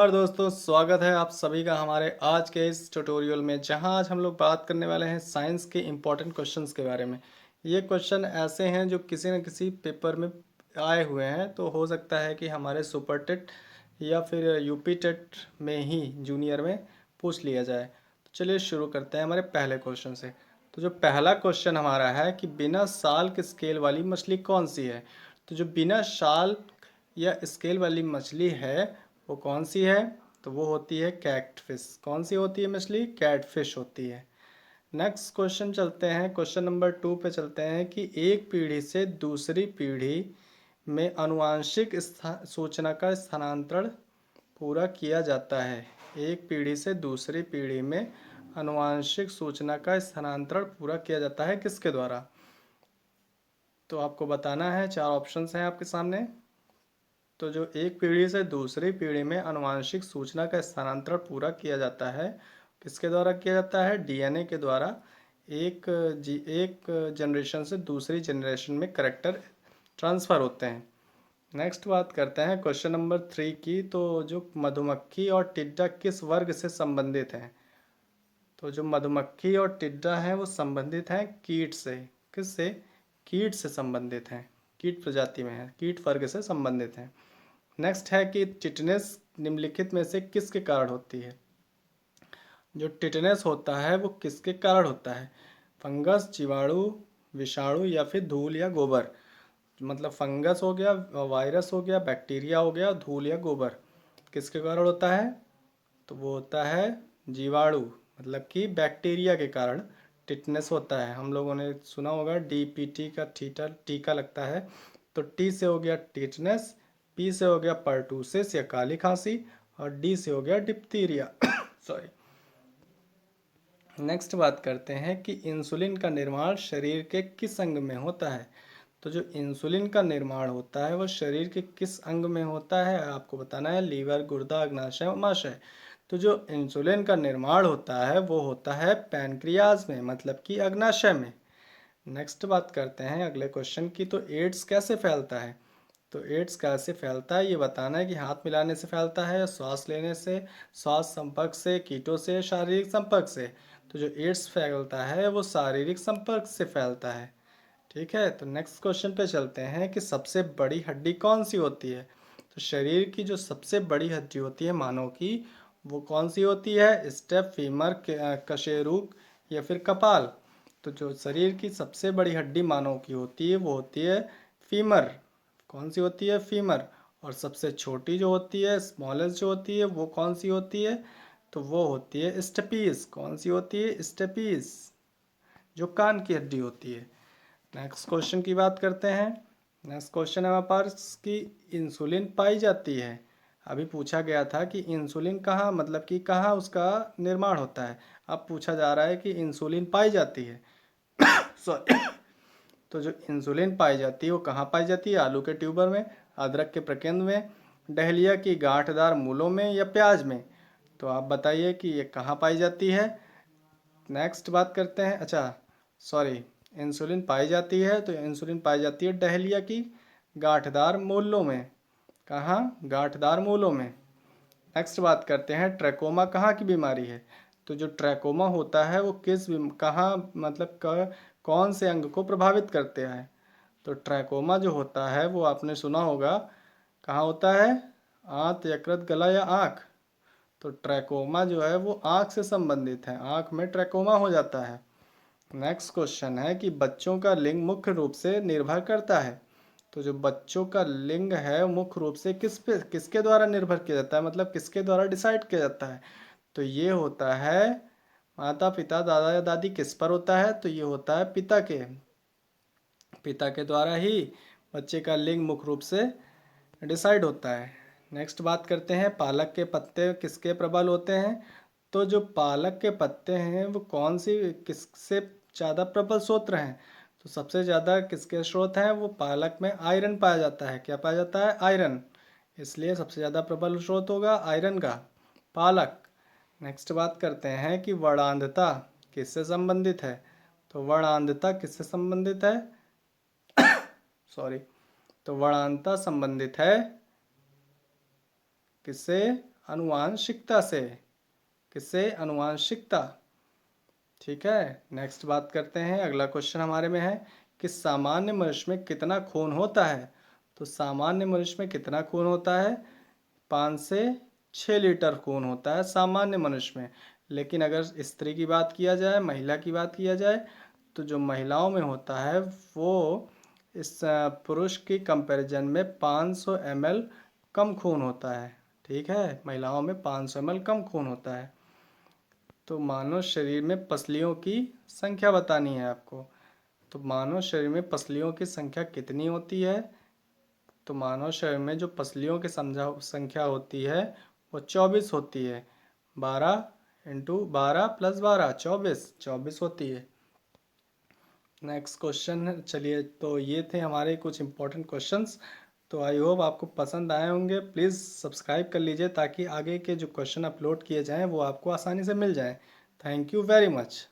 और दोस्तों स्वागत है आप सभी का हमारे आज के इस ट्यूटोरियल में, जहां आज हम लोग बात करने वाले हैं साइंस के इम्पोर्टेंट क्वेश्चंस के बारे में। ये क्वेश्चन ऐसे हैं जो किसी न किसी पेपर में आए हुए हैं, तो हो सकता है कि हमारे सुपर टेट या फिर यूपी टेट में ही जूनियर में पूछ लिया जाए। तो चलिए शुरू करते हैं हमारे पहले क्वेश्चन से। तो जो पहला क्वेश्चन हमारा है कि बिना साल के स्केल वाली मछली कौन सी है। तो जो बिना साल या स्केल वाली मछली है वो कौन सी है, तो वो होती है कैटफिश। कौन सी होती है मछली? कैटफिश होती है। नेक्स्ट क्वेश्चन चलते हैं, क्वेश्चन नंबर 2 पे चलते हैं कि एक पीढ़ी से दूसरी पीढ़ी में आनुवांशिक सूचना का स्थानांतरण पूरा किया जाता है। एक पीढ़ी से दूसरी पीढ़ी में आनुवांशिक सूचना का स्थानांतरण पूरा किया जाता है किसके द्वारा? तो आपको बताना है, 4 ऑप्शंस हैं आपके सामने। तो जो एक पीढ़ी से दूसरी पीढ़ी में आनुवांशिक सूचना का स्थानांतरण पूरा किया जाता है, किसके द्वारा किया जाता है? डीएनए के द्वारा। एक जनरेशन से दूसरी जनरेशन में करैक्टर ट्रांसफ़र होते हैं। नेक्स्ट बात करते हैं क्वेश्चन नंबर 3 की। तो जो मधुमक्खी और टिड्डा किस वर्ग से संबंधित हैं? तो जो मधुमक्खी और टिड्डा हैं वो संबंधित हैं कीट से। किससे? कीट से संबंधित हैं, कीट प्रजाति में है, कीट वर्ग से संबंधित हैं। नेक्स्ट है कि टिटनेस निम्नलिखित में से किसके कारण होती है? जो टिटनेस होता है वो किसके कारण होता है? फंगस, जीवाणु, विषाणु या फिर धूल या गोबर। मतलब फंगस हो गया, वायरस हो गया, बैक्टीरिया हो गया, धूल या गोबर। किसके कारण होता है? तो वो होता है जीवाणु, मतलब कि बैक्टीरिया के कारण टिटनेस होता है। हम लोगों ने सुना होगा डीपीटी का टीका लगता है। तो टी से हो गया टिटनेस, पी से हो गया परटूसिस या काली खांसी, और डी से हो गया डिप्थीरिया। सॉरी। नेक्स्ट बात करते हैं कि इंसुलिन का निर्माण शरीर के किस अंग में होता है। तो जो इंसुलिन का निर्माण होता है वो शरीर के किस अंग में होता है? आपको बताना है लीवर, गुर्दा, अग्नाशय, उमाशय। तो जो इंसुलिन का निर्माण होता है वो होता है पैनक्रियाज में, मतलब कि अग्नाशय में। नेक्स्ट बात करते हैं अगले क्वेश्चन की। तो एड्स कैसे फैलता है? तो एड्स कैसे फैलता है ये बताना है कि हाथ मिलाने से फैलता है, श्वास लेने से, श्वास संपर्क से, कीटों से, शारीरिक संपर्क से। तो जो एड्स फैलता है वो शारीरिक संपर्क से फैलता है। ठीक है, तो नेक्स्ट क्वेश्चन पे चलते हैं कि सबसे बड़ी हड्डी कौन सी होती है। तो शरीर की जो सबसे बड़ी हड्डी होती है मानव की, वो कौन सी होती है? स्टेप, फीमर, कशेरुक या फिर कपाल। तो जो शरीर की सबसे बड़ी हड्डी मानव की होती है वो होती है फीमर। कौन सी होती है? फीमर। और सबसे छोटी जो होती है, स्मॉलेस्ट जो होती है, वो कौन सी होती है? तो वो होती है स्टेपीज। कौन सी होती है? स्टेपीज, जो कान की हड्डी होती है। नेक्स्ट क्वेश्चन की बात करते हैं। नेक्स्ट क्वेश्चन है हमारे पास कि इंसुलिन पाई जाती है। अभी पूछा गया था कि इंसुलिन कहाँ, मतलब कि कहाँ उसका निर्माण होता है। अब पूछा जा रहा है कि इंसुलिन पाई जाती है। सॉरी। तो जो इंसुलिन पाई जाती है वो कहाँ पाई जाती है? आलू के ट्यूबर में, अदरक के प्रकेंद्र में, डहलिया की गांठदार मूलों में या प्याज में। तो आप बताइए कि ये कहाँ पाई जाती है। नेक्स्ट बात करते हैं, अच्छा सॉरी, इंसुलिन पाई जाती है तो इंसुलिन पाई जाती है डहलिया की गांठदार मूलों में। कहाँ? गांठदार मूलों में। नेक्स्ट बात करते हैं ट्रैकोमा कहाँ की बीमारी है। तो जो ट्रैकोमा होता है वो कहाँ, मतलब कौन से अंग को प्रभावित करते हैं? तो ट्रैकोमा जो होता है वो आपने सुना होगा कहाँ होता है? आंत, यकृत, गला या आँख। तो ट्रैकोमा जो है वो आँख से संबंधित है, आँख में ट्रैकोमा हो जाता है। नेक्स्ट क्वेश्चन है कि बच्चों का लिंग मुख्य रूप से निर्भर करता है। तो जो बच्चों का लिंग है मुख्य रूप से किसके द्वारा निर्भर किया जाता है, मतलब किसके द्वारा डिसाइड किया जाता है? तो ये होता है माता पिता, दादा या दादी। किस पर होता है? तो ये होता है पिता के द्वारा ही बच्चे का लिंग मुख्य रूप से डिसाइड होता है। नेक्स्ट बात करते हैं पालक के पत्ते किसके प्रबल होते हैं। तो जो पालक के पत्ते हैं वो कौन सी, किससे ज़्यादा प्रबल स्रोत हैं? तो सबसे ज़्यादा किसके स्रोत हैं? वो पालक में आयरन पाया जाता है। क्या पाया जाता है? आयरन। इसलिए सबसे ज़्यादा प्रबल स्रोत होगा आयरन का, पालक। नेक्स्ट बात करते हैं कि वर्णांधता किससे संबंधित है। तो वर्णांधता किससे संबंधित है? सॉरी। तो वर्णांधता संबंधित है किससे? अनुवांशिकता से। किससे? अनुवांशिकता। ठीक है, नेक्स्ट बात करते हैं। अगला क्वेश्चन हमारे में है कि सामान्य मनुष्य में कितना खून होता है। तो सामान्य मनुष्य में कितना खून होता है? 5 से 6 लीटर खून होता है सामान्य मनुष्य में। लेकिन अगर स्त्री की बात किया जाए, महिला की बात किया जाए, तो जो महिलाओं में होता है वो इस पुरुष की कंपैरिजन में 500 ml कम खून होता है। ठीक है, महिलाओं में 500 ml कम खून होता है। तो मानव शरीर में पसलियों की संख्या बतानी है आपको। तो मानव शरीर में पसलियों की संख्या कितनी होती है? तो मानव शरीर में जो पसलियों की संख्या होती है वो 24 होती है। 12 इंटू 12 प्लस 12 24 होती है। नेक्स्ट क्वेश्चन, चलिए, तो ये थे हमारे कुछ इंपॉर्टेंट क्वेश्चंस। तो आई होप आपको पसंद आए होंगे। प्लीज़ सब्सक्राइब कर लीजिए ताकि आगे के जो क्वेश्चन अपलोड किए जाएँ वो आपको आसानी से मिल जाएँ। Thank you very much.